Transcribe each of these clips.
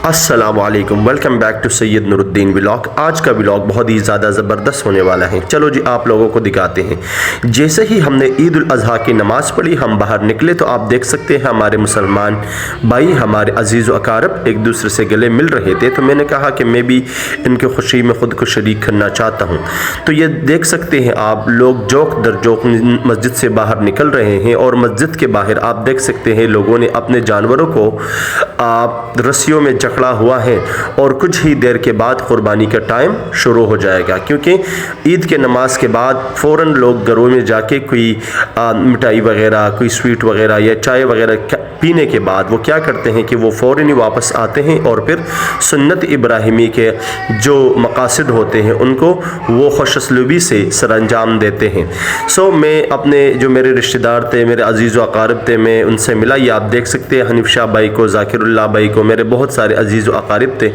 अस्सलाम वालेकुम, welcome back to Syed Nooruddin vlog. आज का व्लॉग बहुत ही ज़्यादा ज़बरदस्त होने वाला है। चलो जी आप लोगों को दिखाते हैं। जैसे ही हमने ईद उल अज़हा की नमाज़ पढ़ी, हम बाहर निकले तो आप देख सकते हैं हमारे मुसलमान भाई, हमारे अजीज़ व अकारब एक दूसरे से गले मिल रहे थे। तो मैंने कहा कि मैं भी इनकी खुशी में ख़ुद को शरीक करना चाहता हूँ। तो ये देख सकते हैं आप, लोग जोक दर जोक मस्जिद से बाहर निकल रहे हैं और मस्जिद के बाहर आप देख सकते हैं लोगों ने अपने जानवरों को रस्सियों में जकड़ा हुआ है और कुछ ही देर के बाद कुर्बानी का टाइम शुरू हो जाएगा, क्योंकि ईद के नमाज के बाद फ़ौरन लोग घरों में जाके कोई मिठाई वगैरह, कोई स्वीट वगैरह या चाय वगैरह पीने के बाद वो क्या करते हैं कि वो फ़ौरन ही वापस आते हैं और फिर सुन्नत इब्राहिमी के जो मकासद होते हैं उनको वो खुशअस्लूबी से सरअंजाम देते हैं। सो मैं अपने जो मेरे रिश्तेदार थे, मेरे अजीज़ व अकारब थे, मैं उनसे मिला। ये आप देख सकते हैं हनीफ शाह भाई को, ज़ाकिरुल्लाह भाई को, मेरे बहुत सारे अजीज़ व अकारब थे।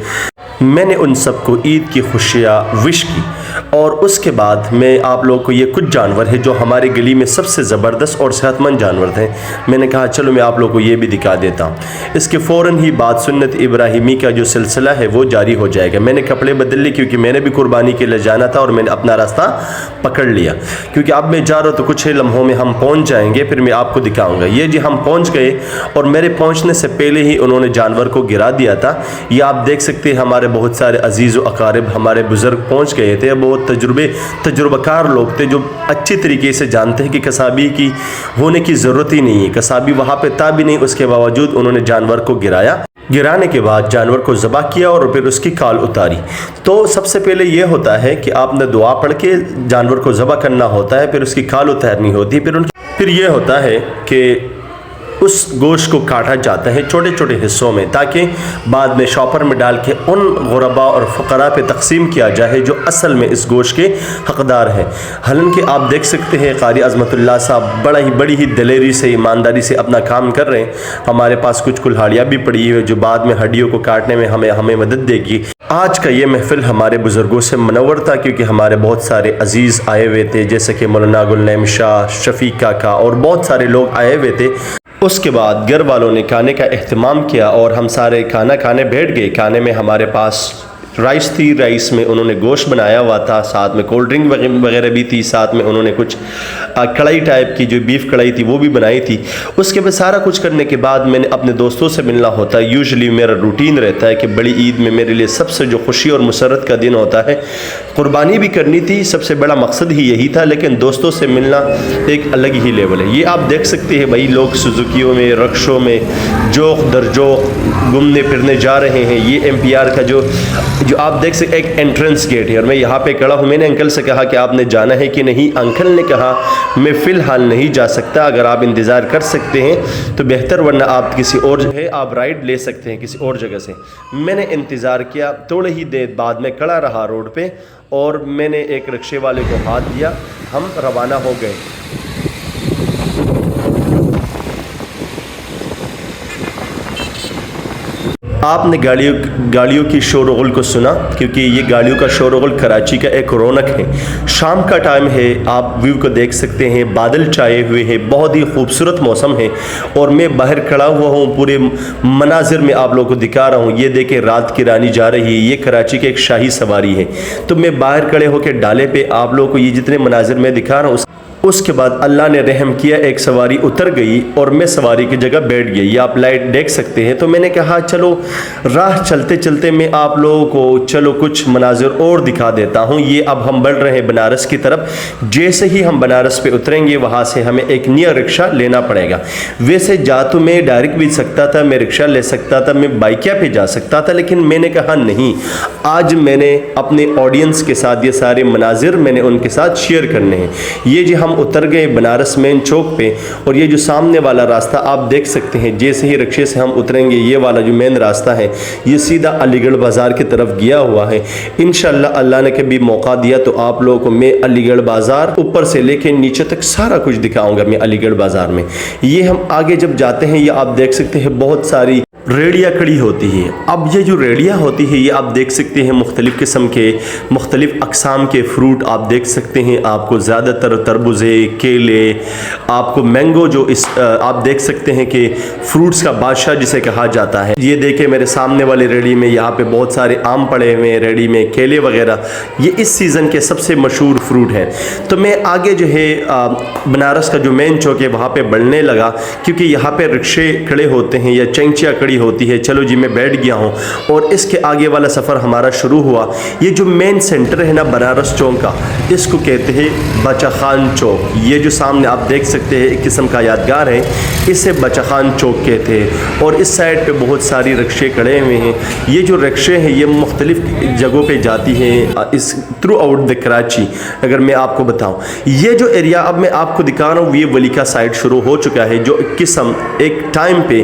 मैंने उन सबको ईद की खुशियाँ विश की और उसके बाद मैं आप लोगों को ये कुछ जानवर है जो हमारे गली में सबसे ज़बरदस्त और सेहतमंद जानवर थे, मैंने कहा चलो मैं आप लोगों को ये भी दिखा देता हूँ। इसके फ़ौरन ही बाद सुन्नत इब्राहिमी का जो सिलसिला है वो जारी हो जाएगा। मैंने कपड़े बदल लिए क्योंकि मैंने भी कुर्बानी के लिए जाना था और मैंने अपना रास्ता पकड़ लिया, क्योंकि अब मैं जा रहा हूँ तो कुछ ही लम्हों में हम पहुँच जाएंगे, फिर मैं आपको दिखाऊँगा। ये जी हम पहुँच गए और मेरे पहुँचने से पहले ही उन्होंने जानवर को गिरा दिया था। ये आप देख सकते हैं हमारे बहुत सारे अजीज़ व अकारब, हमारे बुज़ुर्ग पहुँच गए थे। बहुत तजुर्बाकार लोग थे जो अच्छी तरीके से जानते हैं कि कसाबी की होने की ज़रूरत ही नहीं है। कसाबी वहाँ पे था भी नहीं, उसके बावजूद उन्होंने जानवर को गिराया। गिराने के बाद जानवर को ज़बह किया और फिर उसकी खाल उतारी। तो सबसे पहले ये होता है कि आपने दुआ पढ़ के जानवर को ज़बह करना होता है, फिर उसकी खाल उतारनी होती है। फिर ये होता है कि उस गोश्त को काटा जाता है छोटे छोटे हिस्सों में, ताकि बाद में शॉपर में डाल के उन गुरबा और फ़क़रा पे तकसीम किया जाए जो असल में इस गोश्त के हक़दार हैं। हालांकि आप देख सकते हैं क़ारी अज़मतुल्लाह साहब बड़ी ही दिलेरी से, ईमानदारी से अपना काम कर रहे हैं। हमारे पास कुछ कुल्हाड़ियाँ भी पड़ी हुई जो बाद में हड्डियों को काटने में हमें मदद देगी। आज का ये महफ़िल हमारे बुज़ुर्गों से मनव्वर था, क्योंकि हमारे बहुत सारे अजीज़ आए हुए थे, जैसे कि मौलाना गुलनैम शाह, शफ़ीक काका और बहुत सारे लोग आए हुए थे। उसके बाद घर वालों ने खाने का अहतमाम किया और हम सारे खाना खाने बैठ गए। खाने में हमारे पास राइस थी, राइस में उन्होंने गोश्त बनाया हुआ था, साथ में कोल्ड ड्रिंक वगैरह भी थी, साथ में उन्होंने कुछ कढ़ाई टाइप की जो बीफ कढ़ाई थी वो भी बनाई थी। उसके बाद सारा कुछ करने के बाद मैंने अपने दोस्तों से मिलना होता है। यूजुअली मेरा रूटीन रहता है कि बड़ी ईद में मेरे लिए सबसे जो खुशी और मुसरत का दिन होता है, कुर्बानी भी करनी थी, सबसे बड़ा मकसद ही यही था, लेकिन दोस्तों से मिलना एक अलग ही लेवल है। ये आप देख सकते हैं भाई, लोग सुजुकियों में, रक्शों में जोक दर जोक घूमने फिरने जा रहे हैं। ये MPR का जो आप देख सकते एक एंट्रेंस गेट है और मैं यहाँ पे खड़ा हूँ। मैंने अंकल से कहा कि आपने जाना है कि नहीं। अंकल ने कहा मैं फ़िलहाल नहीं जा सकता, अगर आप इंतज़ार कर सकते हैं तो बेहतर, वरना आप किसी और है आप राइड ले सकते हैं किसी और जगह से। मैंने इंतज़ार किया, थोड़ी ही देर बाद में खड़ा रहा रोड पे और मैंने एक रिक्शे वाले को हाथ दिया, हम रवाना हो गए। आपने गाड़ियों की शोरगुल को सुना, क्योंकि ये गाड़ियों का शोरगुल कराची का एक रौनक है। शाम का टाइम है, आप व्यू को देख सकते हैं, बादल छाए हुए हैं, बहुत ही खूबसूरत मौसम है और मैं बाहर खड़ा हुआ हूँ, पूरे मनाजिर में आप लोगों को दिखा रहा हूँ। ये देखें रात की रानी जा रही है, ये कराची की एक शाही सवारी है। तो मैं बाहर खड़े होकर डाले पे आप लोगों को ये जितने मनाजिर में दिखा रहा हूँ, उसके बाद अल्लाह ने रहम किया, एक सवारी उतर गई और मैं सवारी की जगह बैठ गई। ये आप लाइट देख सकते हैं। तो मैंने कहा चलो राह चलते चलते मैं आप लोगों को चलो कुछ मनाजिर और दिखा देता हूँ। ये अब हम बढ़ रहे हैं बनारस की तरफ। जैसे ही हम बनारस पे उतरेंगे वहाँ से हमें एक नया रिक्शा लेना पड़ेगा। वैसे जा तो मैं डायरेक्ट भी सकता था, मैं रिक्शा ले सकता था, मैं बाइकिया पे जा सकता था, लेकिन मैंने कहा नहीं, आज मैंने अपने ऑडियंस के साथ ये सारे मनाजिर मैंने उनके साथ शेयर करने हैं। ये जी हम उतर गए बनारस मेन चौक पे और ये जो सामने वाला रास्ता आप देख सकते हैं, जैसे ही रिक्शे से हम उतरेंगे ये वाला जो मेन रास्ता है ये सीधा अलीगढ़ बाज़ार की तरफ गया हुआ है। इंशाअल्लाह अल्लाह ने कभी मौका दिया तो आप लोगों को मैं अलीगढ़ बाज़ार ऊपर से लेके नीचे तक सारा कुछ दिखाऊंगा मैं अलीगढ़ बाज़ार में। ये हम आगे जब जाते हैं ये आप देख सकते हैं बहुत सारी रेड़ियाँ खड़ी होती हैं। अब ये जो रेड़ियाँ होती है ये आप देख सकते हैं मुख्तलिफ़ किस्म के मुख्तलिफ़ अक़साम के फ्रूट आप देख सकते हैं। आपको ज़्यादातर तरबूज़े, केले, आपको मैंगो जो आप देख सकते हैं कि फ्रूट्स का बादशाह जिसे कहा जाता है। ये देखें मेरे सामने वाली रेड़ी में यहाँ पे बहुत सारे आम पड़े हुए हैं, रेड़ी में केले वगैरह, ये इस सीज़न के सबसे मशहूर फ्रूट हैं। तो मैं आगे जो है बनारस का जो मेन चौक है वहाँ पे बढ़ने लगा, क्योंकि यहाँ पे रिक्शे खड़े होते हैं या चंचियाँ खड़ी होती है। चलो जी मैं बैठ गया हूँ और इसके आगे वाला सफ़र हमारा शुरू हुआ। ये जो मेन सेंटर है ना बनारस चौक का, इसको कहते हैं बचा खान चौक। ये जो सामने आप देख सकते हैं एक किस्म का यादगार है, इसे बचा खान चौक कहते हैं। और इस साइड पे बहुत सारी रिक्शे खड़े हुए हैं। ये जो रिक्शे हैं ये मुख्तलिफ़ जगहों पे जाती हैं इस थ्रू आउट द कराची। अगर मैं आपको बताऊँ, ये जो एरिया अब मैं आपको दिखा रहा हूँ ये वलीका साइड शुरू हो चुका है, जो किस्म एक टाइम पे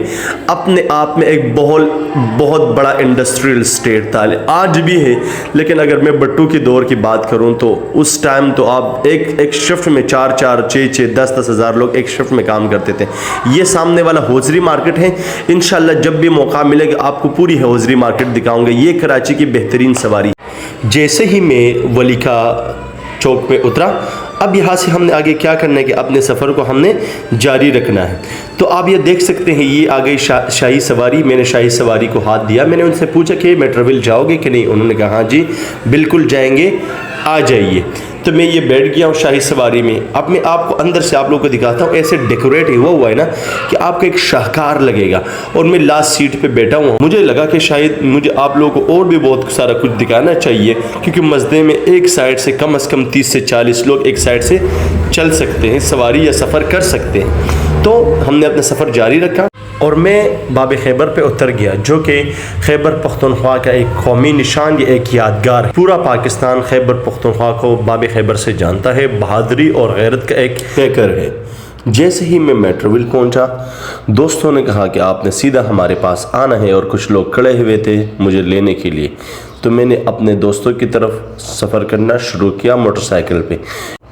अपने आप में एक बहुत बड़ा इंडस्ट्रियल स्टेट था, आज भी है। लेकिन अगर मैं भट्टू के दौर की बात करूं तो उस टाइम तो आप एक शिफ्ट में 4-4, 6-6, 10-10 हज़ार लोग एक शिफ्ट में काम करते थे। ये सामने वाला हौजरी मार्केट है। इंशाल्लाह जब भी मौका मिलेगा आपको पूरी हौजरी मार्केट दिखाऊंगा। ये कराची की बेहतरीन सवारी। जैसे ही मैं वलीका चौक पे उतरा, अब यहाँ से हमने आगे क्या करना है कि अपने सफ़र को हमने जारी रखना है। तो आप ये देख सकते हैं ये आ गई शाही सवारी। मैंने शाही सवारी को हाथ दिया, मैंने उनसे पूछा कि मेट्रोविल जाओगे कि नहीं। उन्होंने कहा हाँ जी बिल्कुल जाएंगे, आ जाइए। तो मैं ये बैठ गया हूँ शाही सवारी में। अब मैं आपको अंदर से आप लोगों को दिखाता हूँ। ऐसे डेकोरेट हुआ है ना कि आपको एक शाहकार लगेगा। और मैं लास्ट सीट पे बैठा हूँ। मुझे लगा कि शायद मुझे आप लोगों को और भी बहुत सारा कुछ दिखाना चाहिए, क्योंकि मस्जिद में एक साइड से कम से कम 30 से 40 लोग एक साइड से चल सकते हैं, सवारी या सफ़र कर सकते हैं। तो हमने अपना सफ़र जारी रखा और मैं बाब खैबर पे उतर गया, जो कि खैबर पख्तूनख्वा का एक कौमी निशान या एक यादगार है। पूरा पाकिस्तान खैबर पख्तूनख्वा को बाब खैबर से जानता है। बहादुरी और गैरत का एक पैकर है। जैसे ही मैं मेट्रोविल पहुंचा, दोस्तों ने कहा कि आपने सीधा हमारे पास आना है, और कुछ लोग खड़े हुए थे मुझे लेने के लिए। तो मैंने अपने दोस्तों की तरफ सफ़र करना शुरू किया मोटरसाइकिल पे।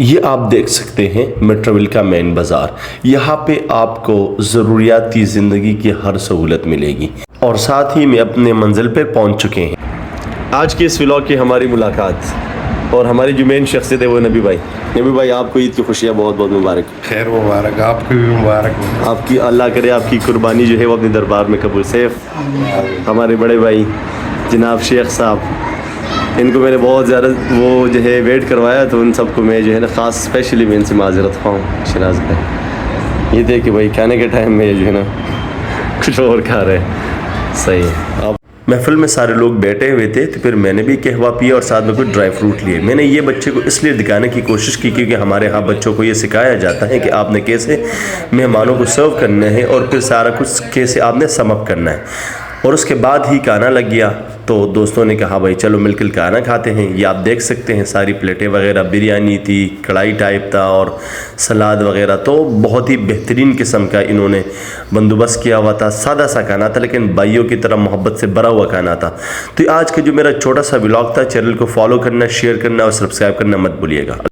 ये आप देख सकते हैं मेट्रोविल का मेन बाज़ार। यहाँ पे आपको ज़रूरियाती ज़िंदगी की हर सहूलत मिलेगी। और साथ ही मैं अपने मंजिल पे पहुँच चुके हैं। आज के इस व्लॉग की हमारी मुलाकात और हमारी जो मेन शख्सियत है वो नबी भाई। नबी भाई आपको ईद की खुशियाँ बहुत बहुत मुबारक। खैर मुबारक, आपको भी मुबारक। आपकी अल्लाह करे आपकी कुर्बानी जो है वो अपने दरबार में कबूल। सैफ हमारे बड़े भाई जनाब शेख साहब, इनको मैंने बहुत ज़्यादा वो जो है वेट करवाया, तो उन सबको मैं जो है ना ख़ास स्पेशली मैं इनसे माजरत खाऊँ। शनाज भाई ये देखिए भाई खाने के टाइम में जो है ना कुछ और खा रहे हैं। सही है। अब महफिल में सारे लोग बैठे हुए थे, तो फिर मैंने भी कहवा पिया और साथ में कुछ ड्राई फ्रूट लिए। मैंने ये बच्चे को इसलिए दिखाने की कोशिश की क्योंकि हमारे यहाँ बच्चों को ये सिखाया जाता है कि आपने कैसे मेहमानों को सर्व करना है और फिर सारा कुछ कैसे आपने समअप करना है। और उसके बाद ही खाना लग गया, तो दोस्तों ने कहा भाई चलो मिलकर खाना खाते हैं। ये आप देख सकते हैं सारी प्लेटें वगैरह, बिरयानी थी, कढ़ाई टाइप था और सलाद वगैरह। तो बहुत ही बेहतरीन किस्म का इन्होंने बंदोबस्त किया हुआ था। सादा सा खाना था लेकिन भाइयों की तरह मोहब्बत से भरा हुआ खाना था। तो आज का जो मेरा छोटा सा व्लॉग था, चैनल को फॉलो करना, शेयर करना और सब्सक्राइब करना मत भूलिएगा।